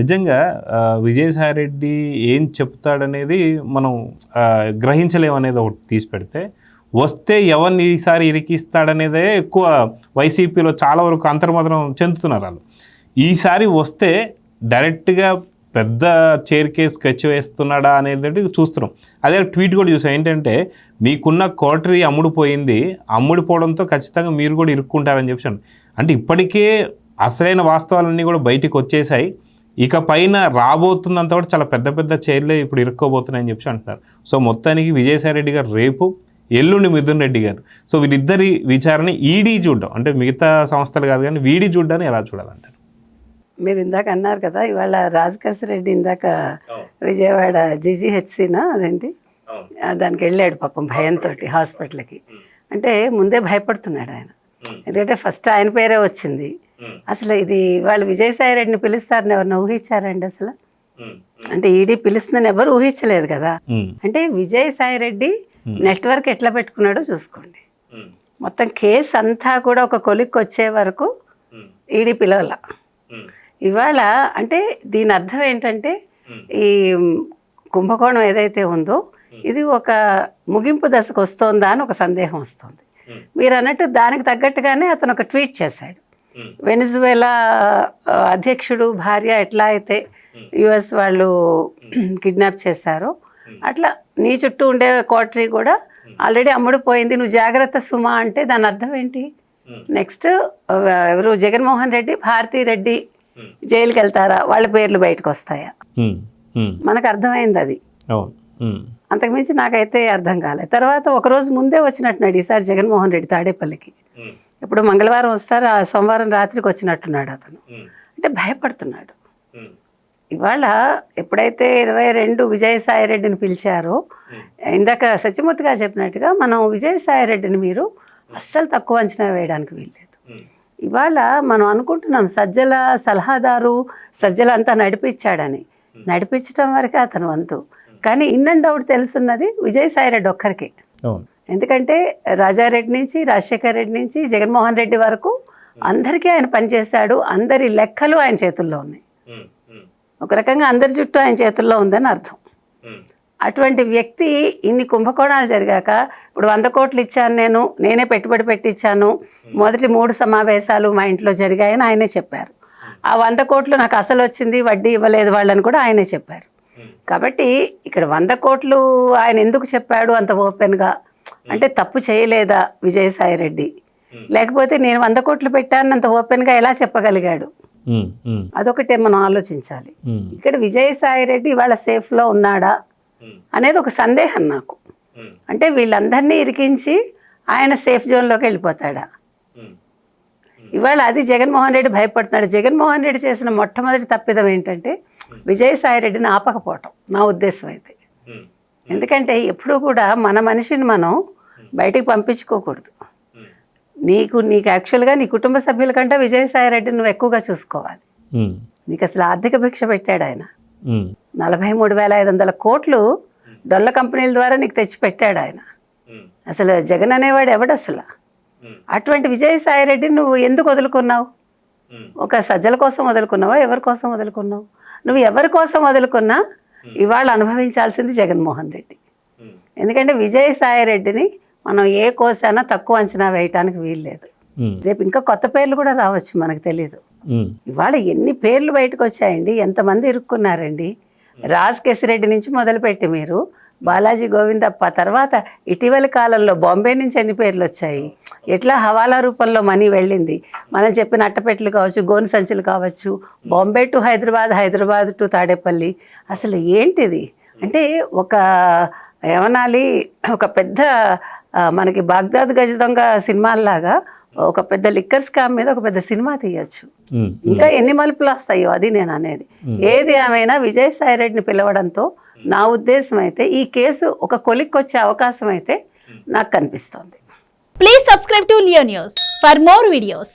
నిజంగా విజయసాయిరెడ్డి ఏం చెప్తాడనేది మనం గ్రహించలేమనేది ఒకటి తీసి పెడితే, వస్తే ఎవరిని ఈసారి ఇరికిస్తాడనేదే ఎక్కువ వైసీపీలో చాలా వరకు అంతర్మదనం చెందుతున్నారు వాళ్ళు. ఈసారి వస్తే డైరెక్ట్గా పెద్ద చైర్ కేసు స్కెచ్ వేస్తున్నాడా అనేది చూస్తున్నాం. అదే ట్వీట్ కూడా చూసాం, ఏంటంటే మీకున్న కోటరీ అమ్ముడుపోయింది, అమ్ముడిపోవడంతో ఖచ్చితంగా మీరు కూడా ఇరుక్కుంటారని చెప్పాను. అంటే ఇప్పటికే అసలైన వాస్తవాలన్నీ కూడా బయటికి వచ్చేసాయి, ఇక పైన రాబోతుందంతా కూడా చాలా పెద్ద పెద్ద చైర్లే ఇప్పుడు ఇరుక్కోబోతున్నాయని చెప్పి అంటున్నారు. సో మొత్తానికి విజయసాయిరెడ్డి గారు రేపు, ఎల్లుండి మిథున్ రెడ్డి గారు, సో వీరిద్దరి విచారణ ఈడీ చూడడం, అంటే మిగతా సంస్థలు కాదు కానీ వీడీ చూడడాన్ని ఎలా చూడాలంటారు? మీరు ఇందాక అన్నారు కదా, ఇవాళ రాజకేశ్ రెడ్డి ఇందాక విజయవాడ జీజీహెచ్సినా అదేంటి దానికి వెళ్ళాడు పాపం భయంతో హాస్పిటల్కి. అంటే ముందే భయపడుతున్నాడు ఆయన, ఎందుకంటే ఫస్ట్ ఆయన పేరే వచ్చింది. అసలు ఇది వాళ్ళు విజయసాయిరెడ్డిని పిలుస్తారని ఎవరిని ఊహించారండి అసలు? అంటే ఈడీ పిలుస్తుందని ఎవరు ఊహించలేదు కదా. అంటే విజయసాయిరెడ్డి నెట్వర్క్ ఎట్లా పెట్టుకున్నాడో చూసుకోండి. మొత్తం కేసు అంతా కూడా ఒక కొలిక్కి వచ్చే వరకు ఈడీ పిలవల. ఇవాళ అంటే దీని అర్థం ఏంటంటే, ఈ కుంభకోణం ఏదైతే ఉందో ఇది ఒక ముగింపు దశకు వస్తుందా అని ఒక సందేహం వస్తుంది. మీరు అన్నట్టు దానికి తగ్గట్టుగానే అతను ఒక ట్వీట్ చేశాడు. వెనిజువేలా అధ్యక్షుడు భార్య ఎట్లా అయితే యుఎస్ వాళ్ళు కిడ్నాప్ చేశారో, అట్లా నీ చుట్టూ ఉండే కోటరీ కూడా ఆల్రెడీ అమ్ముడుపోయింది, నువ్వు జాగ్రత్త సుమా అంటే దాని అర్థం ఏంటి? నెక్స్ట్ ఎవరు జగన్మోహన్ రెడ్డి, భారతీ రెడ్డి జైలుకి వెళ్తారా, వాళ్ళ పేర్లు బయటకు వస్తాయా? మనకు అర్థమైంది అది. అంతకుమించి నాకైతే అర్థం కాలేదు. తర్వాత ఒకరోజు ముందే వచ్చినట్టున్నాడు ఈసారి జగన్మోహన్ రెడ్డి తాడేపల్లికి. ఇప్పుడు మంగళవారం వస్తారు, ఆ సోమవారం రాత్రికి వచ్చినట్టున్నాడు అతను. అంటే భయపడుతున్నాడు. ఇవాళ ఎప్పుడైతే 22 విజయసాయిరెడ్డిని పిలిచారో, ఇందాక సత్యమూర్తి గారు చెప్పినట్టుగా మనం విజయసాయిరెడ్డిని మీరు అస్సలు తక్కువ అంచనా వేయడానికి వీల్లేదు. ఇవాళ మనం అనుకుంటున్నాం సజ్జల సలహాదారు, సజ్జల అంతా నడిపించాడని. నడిపించడం వరకే అతను వంతు, కానీ ఇన్ అండ్ అవుట్ తెలుసున్నది విజయసాయిరెడ్డి ఒక్కరికి. ఎందుకంటే రాజారెడ్డి నుంచి, రాజశేఖర్ రెడ్డి నుంచి, జగన్మోహన్ రెడ్డి వరకు అందరికీ ఆయన పనిచేశాడు. అందరి లెక్కలు ఆయన చేతుల్లో ఉన్నాయి. ఒక రకంగా అందరి చుట్టూ ఆయన చేతుల్లో ఉందని అర్థం. అటువంటి వ్యక్తి ఇన్ని కుంభకోణాలు జరిగాక, ఇప్పుడు 100 కోట్లు ఇచ్చాను నేనే పెట్టుబడి పెట్టించాను, మొదటి 3 సమావేశాలు మా ఇంట్లో జరిగాయని ఆయనే చెప్పారు. ఆ 100 కోట్లు నాకు అసలు వచ్చింది, వడ్డీ ఇవ్వలేదు వాళ్ళని కూడా ఆయనే చెప్పారు. కాబట్టి ఇక్కడ 100 కోట్లు ఆయన ఎందుకు చెప్పాడు అంత ఓపెన్గా అంటే, తప్పు చేయలేదా విజయసాయిరెడ్డి? లేకపోతే నేను 100 కోట్లు పెట్టాను అంత ఓపెన్గా ఎలా చెప్పగలిగాడు? అదొకటే మనం ఆలోచించాలి. ఇక్కడ విజయసాయిరెడ్డి ఇవాళ సేఫ్లో ఉన్నాడా అనేది ఒక సందేహం నాకు. అంటే వీళ్ళందరినీ ఇరికించి ఆయన సేఫ్ జోన్లోకి వెళ్ళిపోతాడా? ఇవాళ అది జగన్మోహన్ రెడ్డి భయపడుతున్నాడు. జగన్మోహన్ రెడ్డి చేసిన మొట్టమొదటి తప్పిదం ఏంటంటే విజయసాయిరెడ్డిని ఆపకపోవటం, నా ఉద్దేశం అయితే. ఎందుకంటే ఎప్పుడూ కూడా మన మనిషిని మనం బయటికి పంపించుకోకూడదు. నీకు యాక్చువల్గా నీ కుటుంబ సభ్యుల కంటే విజయసాయిరెడ్డిని నువ్వు ఎక్కువగా చూసుకోవాలి. నీకు అసలు ఆర్థిక భిక్ష పెట్టాడు ఆయన. 43,500 కోట్లు డొల్ల కంపెనీల ద్వారా నీకు తెచ్చి పెట్టాడు ఆయన. అసలు జగన్ అనేవాడు ఎవడు అసలు? అటువంటి విజయసాయిరెడ్డిని నువ్వు ఎందుకు వదులుకున్నావు? ఒక సజ్జల కోసం వదులుకున్నావా? ఎవరి కోసం వదులుకున్నావు? నువ్వు ఎవరి కోసం వదులుకున్నా ఇవాళ అనుభవించాల్సింది జగన్మోహన్ రెడ్డి. ఎందుకంటే విజయసాయిరెడ్డిని మనం ఏ కోసానా తక్కువ అంచనా వేయటానికి వీల్లేదు. రేపు ఇంకా కొత్త పేర్లు కూడా రావచ్చు, మనకు తెలియదు. ఇవాళ ఎన్ని పేర్లు బయటకు వచ్చాయండి, ఎంతమంది ఇరుక్కున్నారండి. రాజకేశ్ రెడ్డి నుంచి మొదలుపెట్టి మీరు బాలాజీ గోవిందప్ప, తర్వాత ఇటీవలి కాలంలో బాంబే నుంచి ఎన్ని పేర్లు వచ్చాయి, ఎట్లా హవాలా రూపంలో మనీ వెళ్ళింది. మనం చెప్పిన అట్టపెట్టెలు కావచ్చు, గోను సంచులు కావచ్చు, బాంబే టు హైదరాబాద్, హైదరాబాద్ టు తాడేపల్లి. అసలు ఏంటిది అంటే ఒక ఏమనాలి, ఒక పెద్ద మనకి బాగ్దాద్ గజ దొంగ సినిమాల్లాగా ఒక పెద్ద లిక్కర్ స్కామ్ మీద ఒక పెద్ద సినిమా తీయచ్చు. ఇంకా ఎన్ని మలుపులు వస్తాయో అది నేను అనేది. ఏది ఏమైనా విజయసాయిరెడ్డిని పిలవడంతో నా ఉద్దేశం అయితే ఈ కేసు ఒక కొలిక్కి వచ్చే అవకాశం అయితే నాకు కనిపిస్తోంది. Please subscribe to Leo news for more videos.